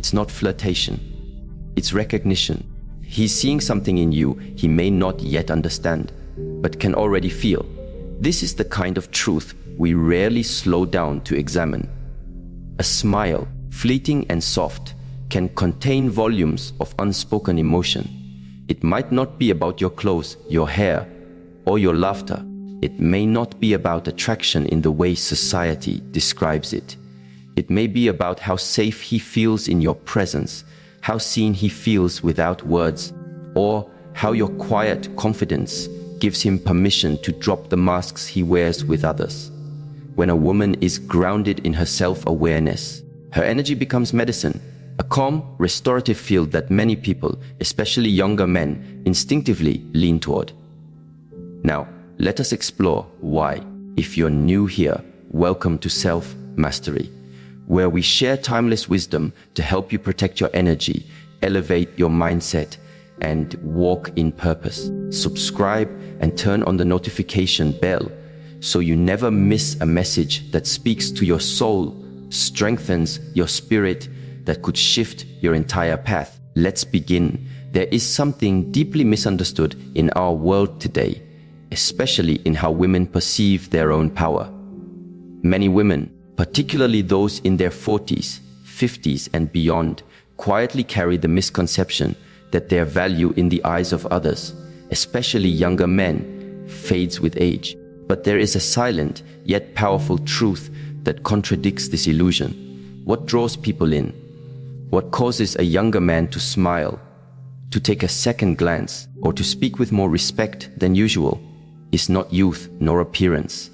It's not flirtation. It's recognition. He's seeing something in you he may not yet understand, but can already feel. This is the kind of truth we rarely slow down to examine. A smile, fleeting and soft, can contain volumes of unspoken emotion. It might not be about your clothes, your hair, or your laughter. It may not be about attraction in the way society describes it. It may be about how safe he feels in your presence, how seen he feels without words, or how your quiet confidence gives him permission to drop the masks he wears with others. When a woman is grounded in her self-awareness, her energy becomes medicine, a calm, restorative field that many people, especially younger men, instinctively lean toward. Now, let us explore why. If you're new here, welcome to Self-Mastery, where we share timeless wisdom to help you protect your energy, elevate your mindset, and walk in purpose. Subscribe and turn on the notification bell so you never miss a message that speaks to your soul, strengthens your spirit, that could shift your entire path. Let's begin. There is something deeply misunderstood in our world today, especially in how women perceive their own power. Many women, particularly those in their 40s, 50s, and beyond, quietly carry the misconception that their value in the eyes of others, especially younger men, fades with age. But there is a silent yet powerful truth that contradicts this illusion. What draws people in? What causes a younger man to smile, to take a second glance, or to speak with more respect than usual is not youth nor appearance.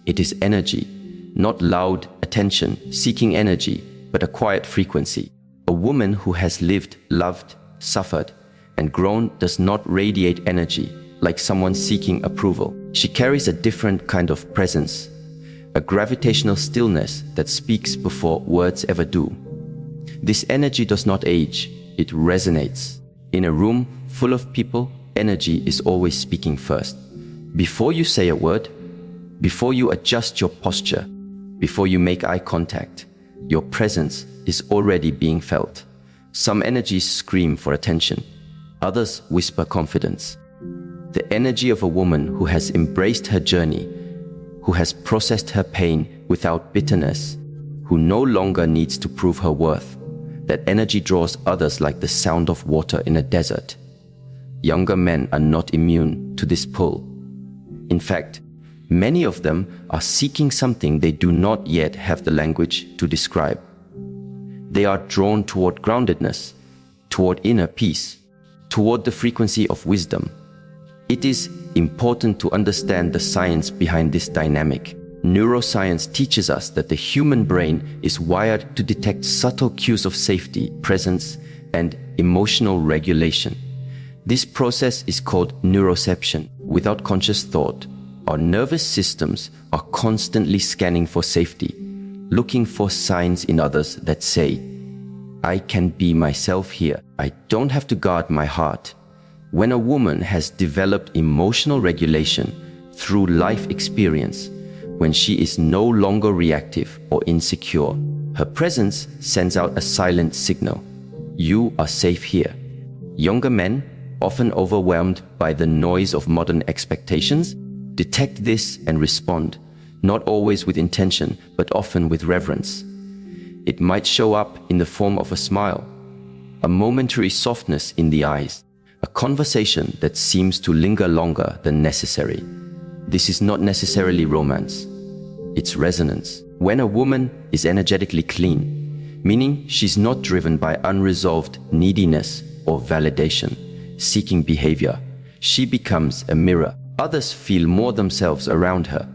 It is energy, not loud attention-seeking energy, but a quiet frequency. A woman who has lived, loved, suffered, and grown does not radiate energy like someone seeking approval. She carries a different kind of presence, a gravitational stillness that speaks before words ever do. This energy does not age, it resonates. In a room full of people, energy is always speaking first. Before you say a word, before you adjust your posture, before you make eye contact, your presence is already being felt. Some energies scream for attention, others whisper confidence. The energy of a woman who has embraced her journey, who has processed her pain without bitterness, who no longer needs to prove her worth. That energy draws others like the sound of water in a desert. Younger men are not immune to this pull. In fact, many of them are seeking something they do not yet have the language to describe. They are drawn toward groundedness, toward inner peace, toward the frequency of wisdom. It is important to understand the science behind this dynamic. Neuroscience teaches us that the human brain is wired to detect subtle cues of safety, presence, and emotional regulation. This process is called neuroception. Without conscious thought, our nervous systems are constantly scanning for safety, looking for signs in others that say, I can be myself here. I don't have to guard my heart. When a woman has developed emotional regulation through life experience, when she is no longer reactive or insecure, her presence sends out a silent signal. You are safe here. Younger men, often overwhelmed by the noise of modern expectations, detect this and respond, not always with intention, but often with reverence. It might show up in the form of a smile, a momentary softness in the eyes, a conversation that seems to linger longer than necessary. This is not necessarily romance. It's resonance. When a woman is energetically clean, meaning she's not driven by unresolved neediness or validation, seeking behavior, she becomes a mirror. Others feel more themselves around her.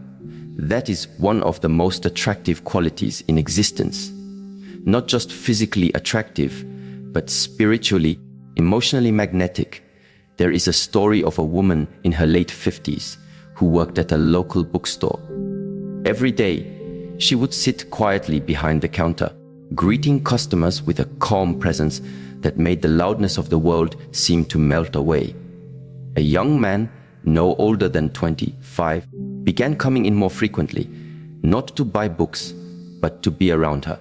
That is one of the most attractive qualities in existence. Not just physically attractive, but spiritually, emotionally magnetic. There is a story of a woman in her late 50s who worked at a local bookstore. Every day, she would sit quietly behind the counter, greeting customers with a calm presence that made the loudness of the world seem to melt away. A young man, no older than 25, began coming in more frequently, not to buy books, but to be around her.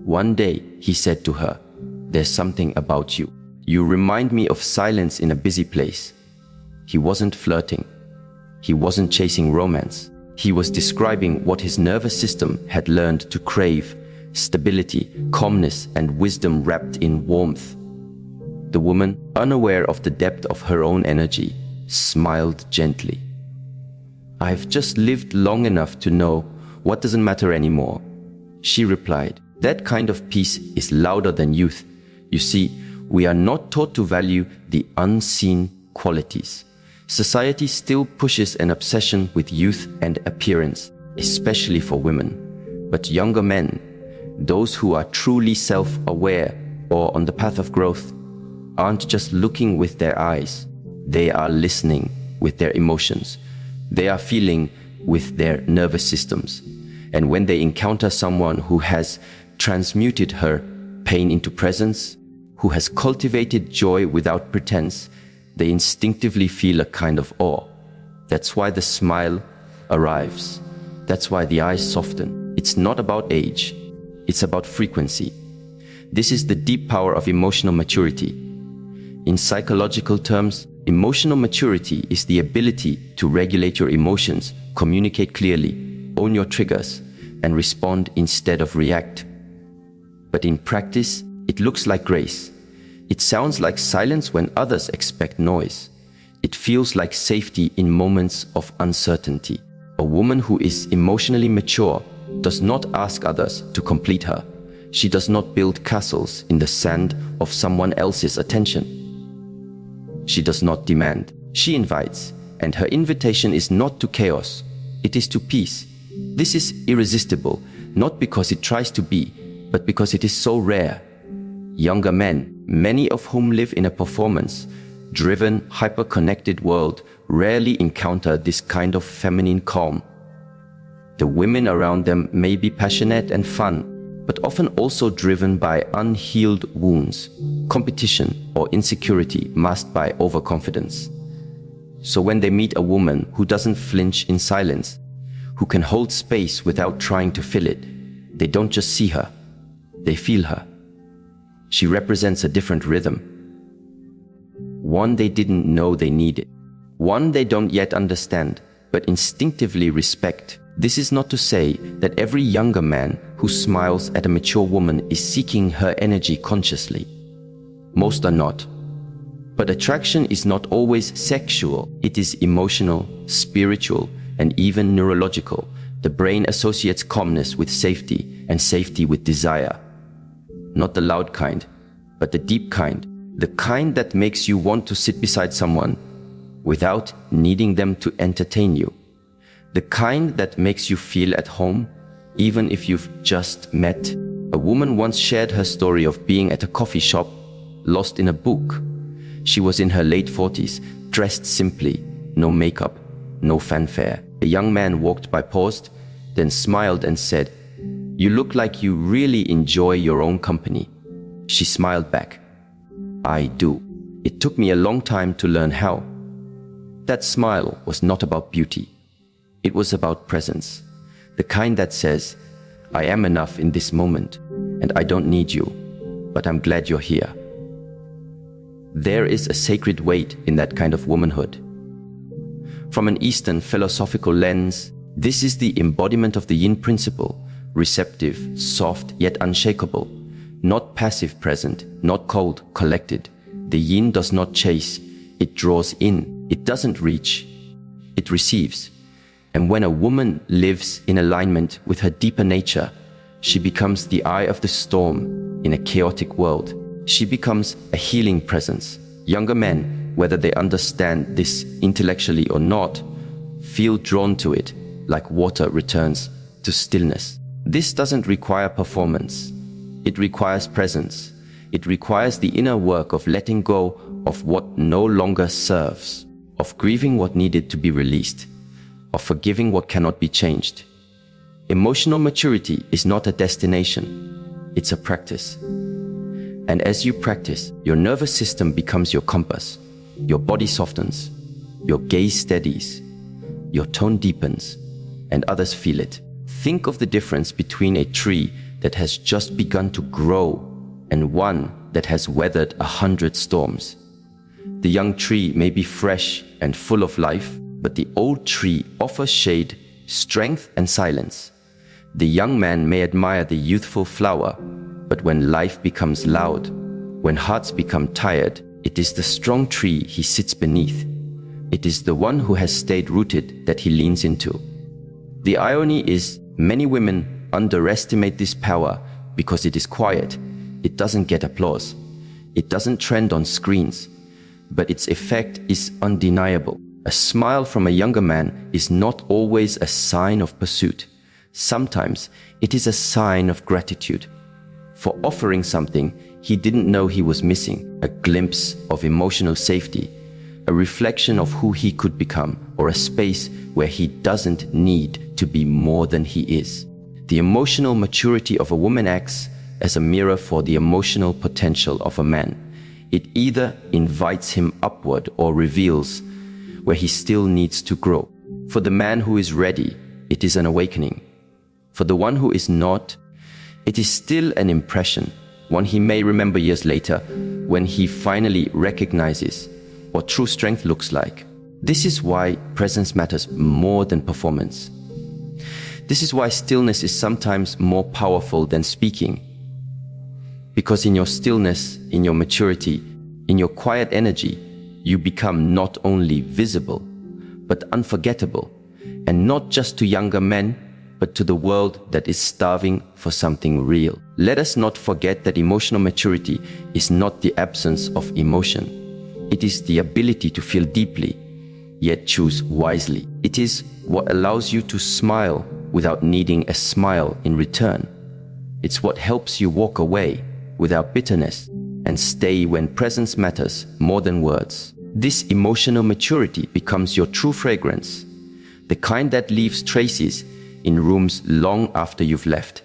One day, he said to her, "There's something about you. You remind me of silence in a busy place." He wasn't flirting. He wasn't chasing romance. He was describing what his nervous system had learned to crave: stability, calmness, and wisdom wrapped in warmth. The woman, unaware of the depth of her own energy, smiled gently. "I've just lived long enough to know what doesn't matter anymore," she replied. "That kind of peace is louder than youth. You see, we are not taught to value the unseen qualities. Society still pushes an obsession with youth and appearance, especially for women. But younger men, those who are truly self-aware or on the path of growth, aren't just looking with their eyes. They are listening with their emotions. They are feeling with their nervous systems. And when they encounter someone who has transmuted her pain into presence, who has cultivated joy without pretense, they instinctively feel a kind of awe. That's why the smile arrives. That's why the eyes soften. It's not about age. It's about frequency. This is the deep power of emotional maturity. In psychological terms, emotional maturity is the ability to regulate your emotions, communicate clearly, own your triggers, and respond instead of react. But in practice, it looks like grace. It sounds like silence when others expect noise. It feels like safety in moments of uncertainty. A woman who is emotionally mature does not ask others to complete her. She does not build castles in the sand of someone else's attention. She does not demand. She invites, and her invitation is not to chaos. It is to peace. This is irresistible, not because it tries to be, but because it is so rare. Younger men, many of whom live in a performance-driven, hyper-connected world, rarely encounter this kind of feminine calm. The women around them may be passionate and fun, but often also driven by unhealed wounds, competition, or insecurity masked by overconfidence. So when they meet a woman who doesn't flinch in silence, who can hold space without trying to fill it, they don't just see her, they feel her. She represents a different rhythm. One they didn't know they needed. One they don't yet understand, but instinctively respect. This is not to say that every younger man who smiles at a mature woman is seeking her energy consciously. Most are not. But attraction is not always sexual. It is emotional, spiritual, and even neurological. The brain associates calmness with safety and safety with desire. Not the loud kind, but the deep kind. The kind that makes you want to sit beside someone without needing them to entertain you. The kind that makes you feel at home, even if you've just met. A woman once shared her story of being at a coffee shop, lost in a book. She was in her late 40s, dressed simply, no makeup, no fanfare. A young man walked by, paused, then smiled and said, "You look like you really enjoy your own company." She smiled back, "I do. It took me a long time to learn how." That smile was not about beauty. It was about presence, the kind that says, "I am enough in this moment, and I don't need you, but I'm glad you're here." There is a sacred weight in that kind of womanhood. From an Eastern philosophical lens, this is the embodiment of the Yin principle, receptive, soft, yet unshakable, not passive present, not cold, collected. The Yin does not chase, it draws in, it doesn't reach, it receives. And when a woman lives in alignment with her deeper nature, she becomes the eye of the storm in a chaotic world. She becomes a healing presence. Younger men, whether they understand this intellectually or not, feel drawn to it like water returns to stillness. This doesn't require performance. It requires presence. It requires the inner work of letting go of what no longer serves, of grieving what needed to be released, of forgiving what cannot be changed. Emotional maturity is not a destination, it's a practice. And as you practice, your nervous system becomes your compass, your body softens, your gaze steadies, your tone deepens, and others feel it. Think of the difference between a tree that has just begun to grow and one that has weathered 100 storms. The young tree may be fresh and full of life, but the old tree offers shade, strength, and silence. The young man may admire the youthful flower, but when life becomes loud, when hearts become tired, it is the strong tree he sits beneath. It is the one who has stayed rooted that he leans into. The irony is, many women underestimate this power because it is quiet. It doesn't get applause. It doesn't trend on screens. But its effect is undeniable. A smile from a younger man is not always a sign of pursuit. Sometimes it is a sign of gratitude for offering something he didn't know he was missing, a glimpse of emotional safety, a reflection of who he could become, or a space where he doesn't need to be more than he is. The emotional maturity of a woman acts as a mirror for the emotional potential of a man. It either invites him upward or reveals where he still needs to grow. For the man who is ready, it is an awakening. For the one who is not, it is still an impression, one he may remember years later when he finally recognizes what true strength looks like. This is why presence matters more than performance. This is why stillness is sometimes more powerful than speaking. Because in your stillness, in your maturity, in your quiet energy, you become not only visible, but unforgettable, and not just to younger men, but to the world that is starving for something real. Let us not forget that emotional maturity is not the absence of emotion. It is the ability to feel deeply, yet choose wisely. It is what allows you to smile without needing a smile in return. It's what helps you walk away without bitterness and stay when presence matters more than words. This emotional maturity becomes your true fragrance, the kind that leaves traces in rooms long after you've left.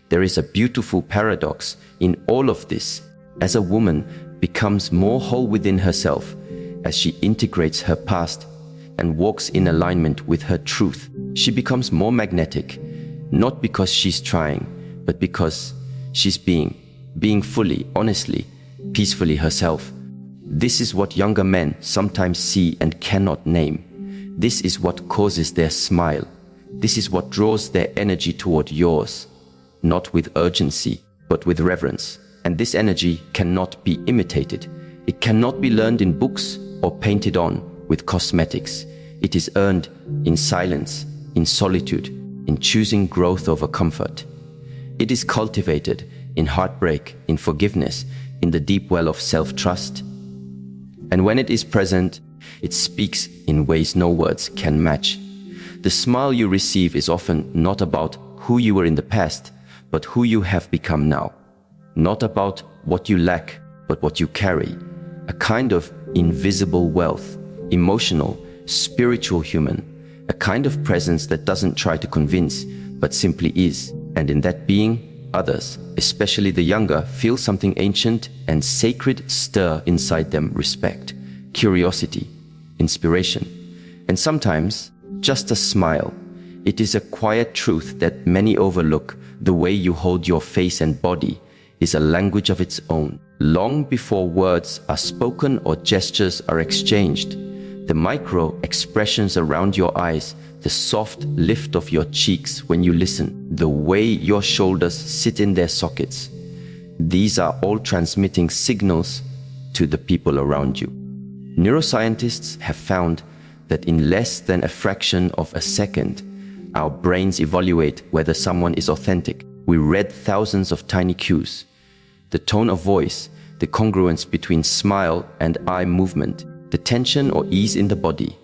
There is a beautiful paradox in all of this. As a woman becomes more whole within herself, as she integrates her past and walks in alignment with her truth, she becomes more magnetic, not because she's trying, but because she's being fully, honestly, peacefully herself. This is what younger men sometimes see and cannot name. This is what causes their smile. This is what draws their energy toward yours, not with urgency, but with reverence. And this energy cannot be imitated. It cannot be learned in books or painted on with cosmetics. It is earned in silence, in solitude, in choosing growth over comfort. It is cultivated in heartbreak, in forgiveness, in the deep well of self-trust. And when it is present, it speaks in ways no words can match. The smile you receive is often not about who you were in the past, but who you have become now. Not about what you lack, but what you carry. A kind of invisible wealth, emotional, spiritual human. A kind of presence that doesn't try to convince, but simply is. And in that being, others, especially the younger, feel something ancient and sacred stir inside them: respect, curiosity, inspiration, and sometimes just a smile. It is a quiet truth that many overlook. The way you hold your face and body is a language of its own. Long before words are spoken or gestures are exchanged, the micro expressions around your eyes, the soft lift of your cheeks when you listen, the way your shoulders sit in their sockets, these are all transmitting signals to the people around you. Neuroscientists have found that in less than a fraction of a second, our brains evaluate whether someone is authentic. We read thousands of tiny cues: the tone of voice, the congruence between smile and eye movement, the tension or ease in the body.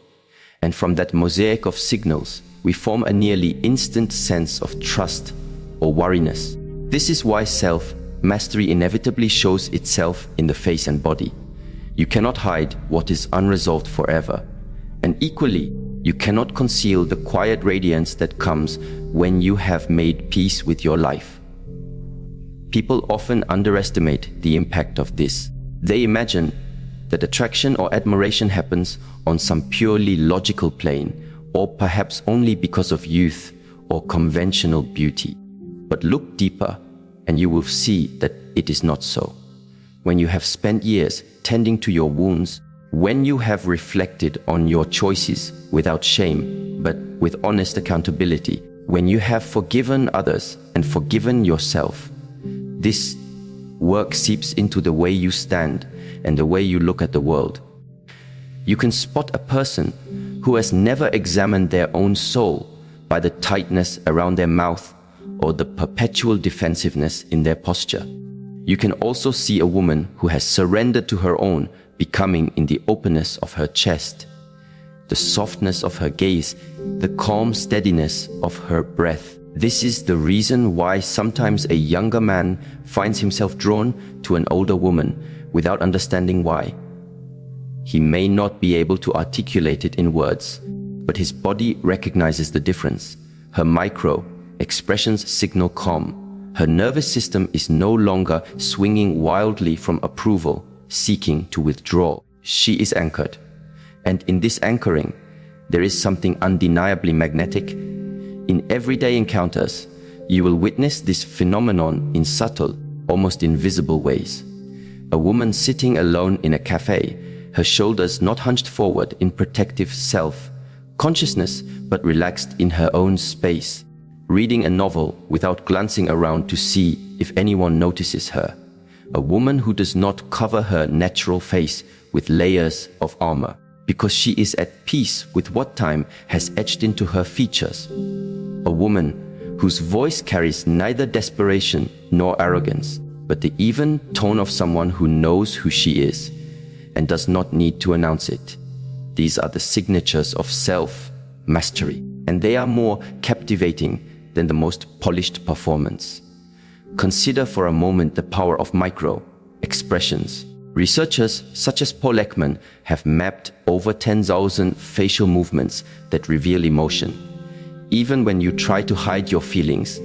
And from that mosaic of signals, we form a nearly instant sense of trust or worriness. This is why self-mastery inevitably shows itself in the face and body. You cannot hide what is unresolved forever. And equally, you cannot conceal the quiet radiance that comes when you have made peace with your life. People often underestimate the impact of this. They imagine that attraction or admiration happens on some purely logical plane, or perhaps only because of youth or conventional beauty. But look deeper. and you will see that it is not so. When you have spent years tending to your wounds, when you have reflected on your choices without shame, but with honest accountability, when you have forgiven others and forgiven yourself, this work seeps into the way you stand and the way you look at the world. You can spot a person who has never examined their own soul by the tightness around their mouth or the perpetual defensiveness in their posture. You can also see a woman who has surrendered to her own becoming in the openness of her chest, the softness of her gaze, the calm steadiness of her breath. This is the reason why sometimes a younger man finds himself drawn to an older woman without understanding why. He may not be able to articulate it in words, but his body recognizes the difference. Her micro expressions signal calm. Her nervous system is no longer swinging wildly from approval, seeking to withdraw. She is anchored. And in this anchoring, there is something undeniably magnetic. In everyday encounters, you will witness this phenomenon in subtle, almost invisible ways. A woman sitting alone in a cafe, her shoulders not hunched forward in protective self-consciousness, but relaxed in her own space, reading a novel without glancing around to see if anyone notices her. A woman who does not cover her natural face with layers of armor, because she is at peace with what time has etched into her features. A woman whose voice carries neither desperation nor arrogance, but the even tone of someone who knows who she is and does not need to announce it. These are the signatures of self-mastery, and they are more captivating than the most polished performance. Consider for a moment the power of micro-expressions. Researchers such as Paul Ekman have mapped over 10,000 facial movements that reveal emotion. Even when you try to hide your feelings,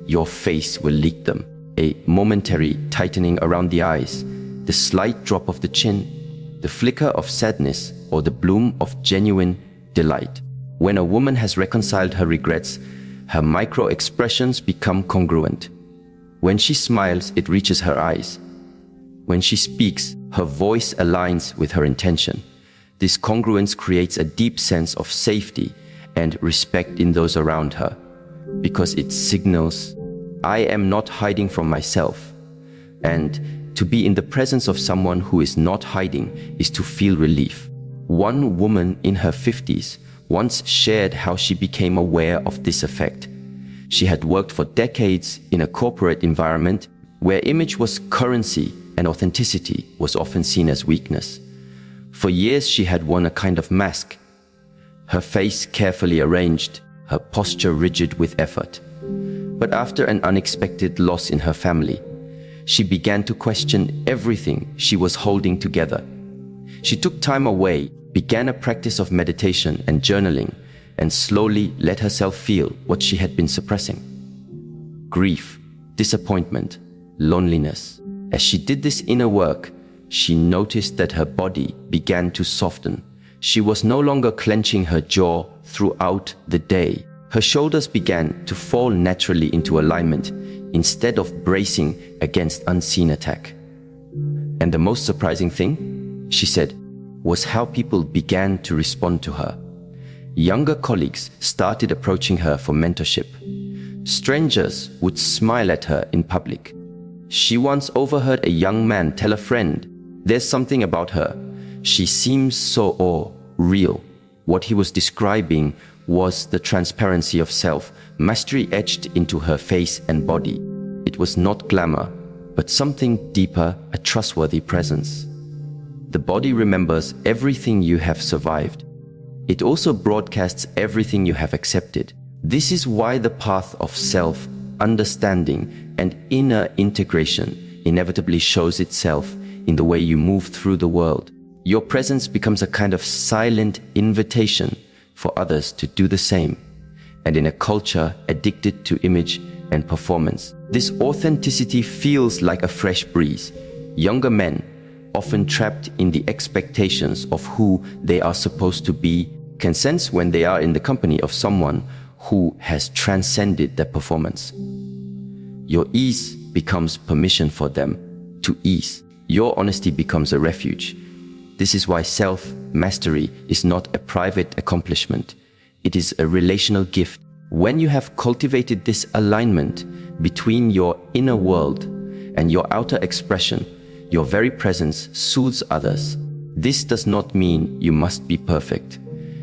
your face will leak them. A momentary tightening around the eyes, the slight drop of the chin, the flicker of sadness, or the bloom of genuine delight. When a woman has reconciled her regrets, her micro-expressions become congruent. When she smiles, it reaches her eyes. When she speaks, her voice aligns with her intention. This congruence creates a deep sense of safety and respect in those around her, because it signals, I am not hiding from myself. And to be in the presence of someone who is not hiding is to feel relief. One woman in her 50s once shared how she became aware of this effect. She had worked for decades in a corporate environment where image was currency and authenticity was often seen as weakness. For years she had worn a kind of mask, her face carefully arranged, her posture rigid with effort. But after an unexpected loss in her family, she began to question everything she was holding together. She took time away, began a practice of meditation and journaling, and slowly let herself feel what she had been suppressing. Grief, disappointment, loneliness. As she did this inner work, she noticed that her body began to soften. She was no longer clenching her jaw throughout the day. Her shoulders began to fall naturally into alignment instead of bracing against unseen attack. And the most surprising thing, she said, was how people began to respond to her. Younger colleagues started approaching her for mentorship. Strangers would smile at her in public. She once overheard a young man tell a friend, "There's something about her. She seems so real." What he was describing was the transparency of self, mastery etched into her face and body. It was not glamour, but something deeper, a trustworthy presence. The body remembers everything you have survived. It also broadcasts everything you have accepted. This is why the path of self-understanding and inner integration inevitably shows itself in the way you move through the world. Your presence becomes a kind of silent invitation for others to do the same. And in a culture addicted to image and performance, this authenticity feels like a fresh breeze. Younger men, often trapped in the expectations of who they are supposed to be, can sense when they are in the company of someone who has transcended their performance. Your ease becomes permission for them to ease. Your honesty becomes a refuge. This is why self-mastery is not a private accomplishment. It is a relational gift. When you have cultivated this alignment between your inner world and your outer expression, your very presence soothes others. This does not mean you must be perfect.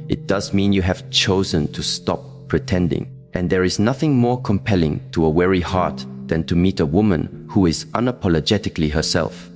It does mean you have chosen to stop pretending. And there is nothing more compelling to a weary heart than to meet a woman who is unapologetically herself.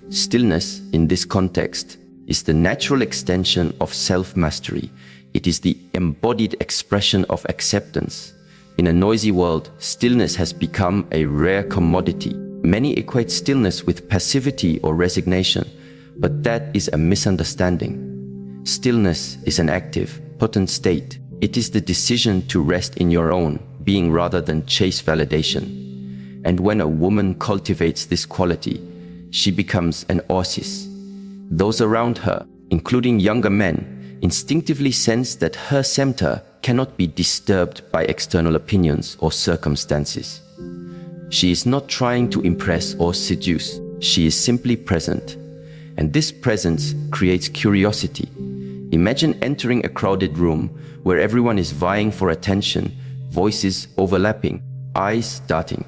Stillness, in this context, is the natural extension of self-mastery. It is the embodied expression of acceptance. In a noisy world, stillness has become a rare commodity. Many equate stillness with passivity or resignation, but that is a misunderstanding. Stillness is an active, potent state. It is the decision to rest in your own being rather than chase validation. And when a woman cultivates this quality, she becomes an oasis. Those around her, including younger men, instinctively sense that her center cannot be disturbed by external opinions or circumstances. She is not trying to impress or seduce. She is simply present. And this presence creates curiosity. Imagine entering a crowded room where everyone is vying for attention, voices overlapping, eyes darting.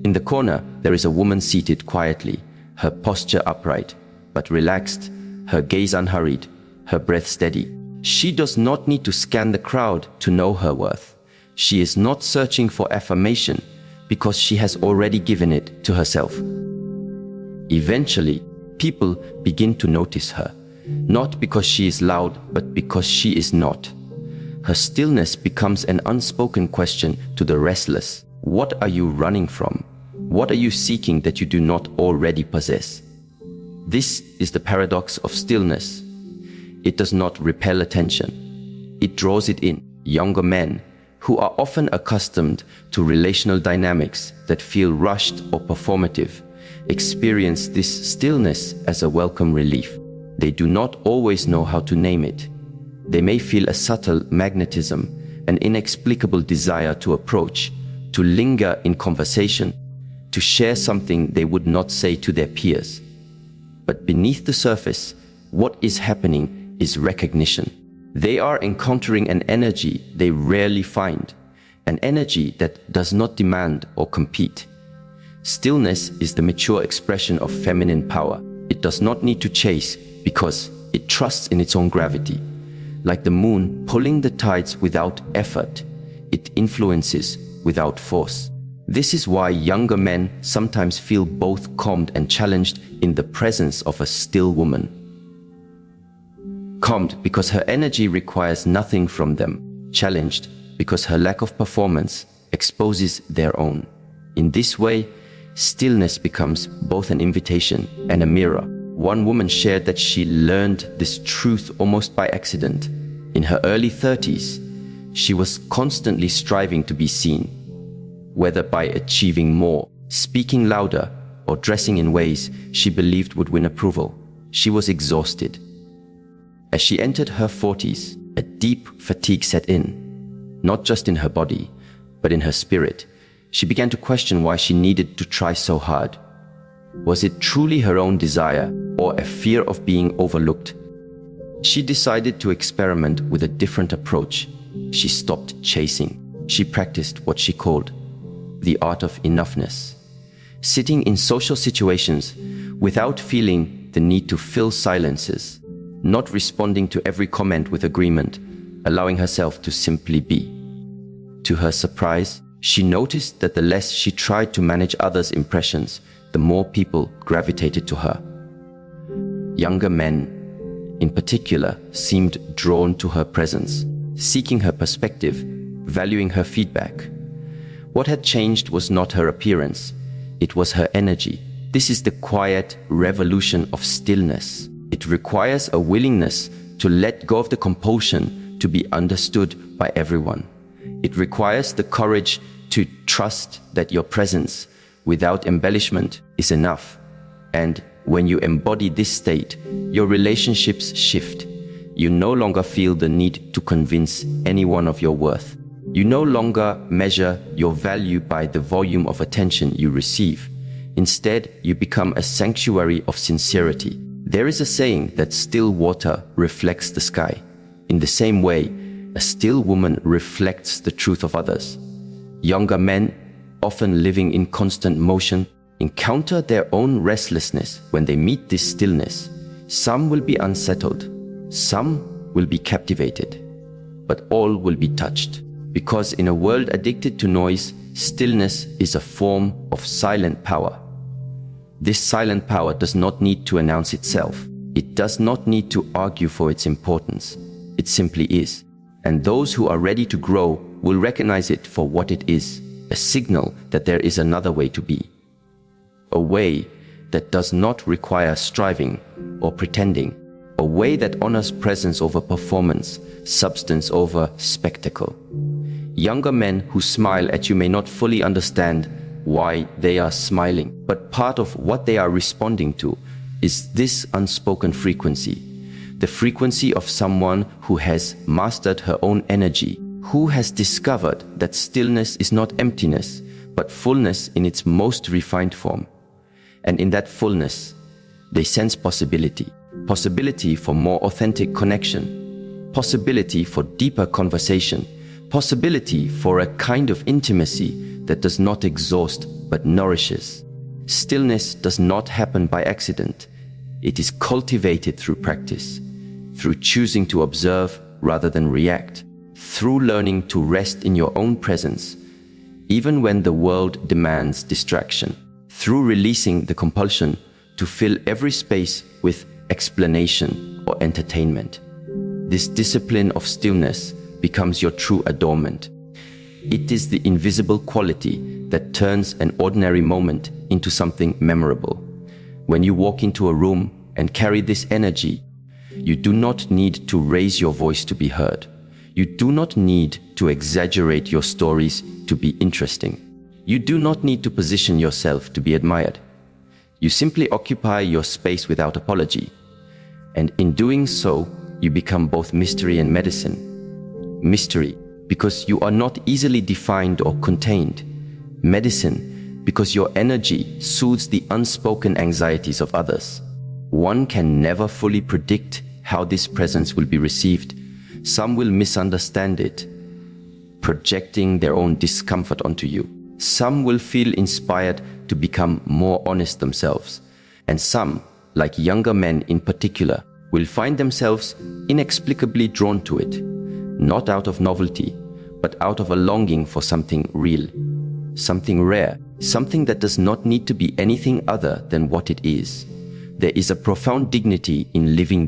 In the corner, there is a woman seated quietly, her posture upright, but relaxed, her gaze unhurried, her breath steady. She does not need to scan the crowd to know her worth. She is not searching for affirmation because she has already given it to herself. Eventually, people begin to notice her, not because she is loud, but because she is not. Her stillness becomes an unspoken question to the restless. What are you running from? What are you seeking that you do not already possess? This is the paradox of stillness. It does not repel attention. It draws it in. Younger men, who are often accustomed to relational dynamics that feel rushed or performative, experience this stillness as a welcome relief. They do not always know how to name it. They may feel a subtle magnetism, an inexplicable desire to approach, to linger in conversation, to share something they would not say to their peers. But beneath the surface, what is happening is recognition. They are encountering an energy they rarely find, an energy that does not demand or compete. Stillness is the mature expression of feminine power. It does not need to chase because it trusts in its own gravity. Like the moon pulling the tides without effort, it influences without force. This is why younger men sometimes feel both calmed and challenged in the presence of a still woman. Calmed because her energy requires nothing from them, challenged because her lack of performance exposes their own. In this way, stillness becomes both an invitation and a mirror. One woman shared that she learned this truth almost by accident. In her early 30s, she was constantly striving to be seen, whether by achieving more, speaking louder, or dressing in ways she believed would win approval. She was exhausted. As she entered her 40s, a deep fatigue set in, not just in her body, but in her spirit. She began to question why she needed to try so hard. Was it truly her own desire or a fear of being overlooked? She decided to experiment with a different approach. She stopped chasing. She practiced what she called the art of enoughness. Sitting in social situations without feeling the need to fill silences, not responding to every comment with agreement, allowing herself to simply be. To her surprise, she noticed that the less she tried to manage others' impressions, the more people gravitated to her. Younger men, in particular, seemed drawn to her presence, seeking her perspective, valuing her feedback. What had changed was not her appearance, it was her energy. This is the quiet revolution of stillness. It requires a willingness to let go of the compulsion to be understood by everyone. It requires the courage to trust that your presence, without embellishment, is enough. And when you embody this state, your relationships shift. You no longer feel the need to convince anyone of your worth. You no longer measure your value by the volume of attention you receive. Instead, you become a sanctuary of sincerity. There is a saying that still water reflects the sky. In the same way, a still woman reflects the truth of others. Younger men, often living in constant motion, encounter their own restlessness when they meet this stillness. Some will be unsettled, some will be captivated, but all will be touched. Because in a world addicted to noise, stillness is a form of silent power. This silent power does not need to announce itself. It does not need to argue for its importance. It simply is. And those who are ready to grow will recognize it for what it is, a signal that there is another way to be. A way that does not require striving or pretending. A way that honors presence over performance, substance over spectacle. Younger men who smile at you may not fully understand why they are smiling, but part of what they are responding to is this unspoken frequency. The frequency of someone who has mastered her own energy, who has discovered that stillness is not emptiness, but fullness in its most refined form. And in that fullness, they sense possibility. Possibility for more authentic connection. Possibility for deeper conversation. Possibility for a kind of intimacy that does not exhaust but nourishes. Stillness does not happen by accident. It is cultivated through practice, through choosing to observe rather than react, through learning to rest in your own presence, even when the world demands distraction, through releasing the compulsion to fill every space with explanation or entertainment. This discipline of stillness becomes your true adornment. It is the invisible quality that turns an ordinary moment into something memorable. When you walk into a room and carry this energy, you do not need to raise your voice to be heard. You do not need to exaggerate your stories to be interesting. You do not need to position yourself to be admired. You simply occupy your space without apology. And in doing so, you become both mystery and medicine. Mystery, because you are not easily defined or contained. Medicine, because your energy soothes the unspoken anxieties of others. One can never fully predict how this presence will be received. Some will misunderstand it, projecting their own discomfort onto you. Some will feel inspired to become more honest themselves. And some, like younger men in particular, will find themselves inexplicably drawn to it, not out of novelty, but out of a longing for something real, something rare, something that does not need to be anything other than what it is. There is a profound dignity in living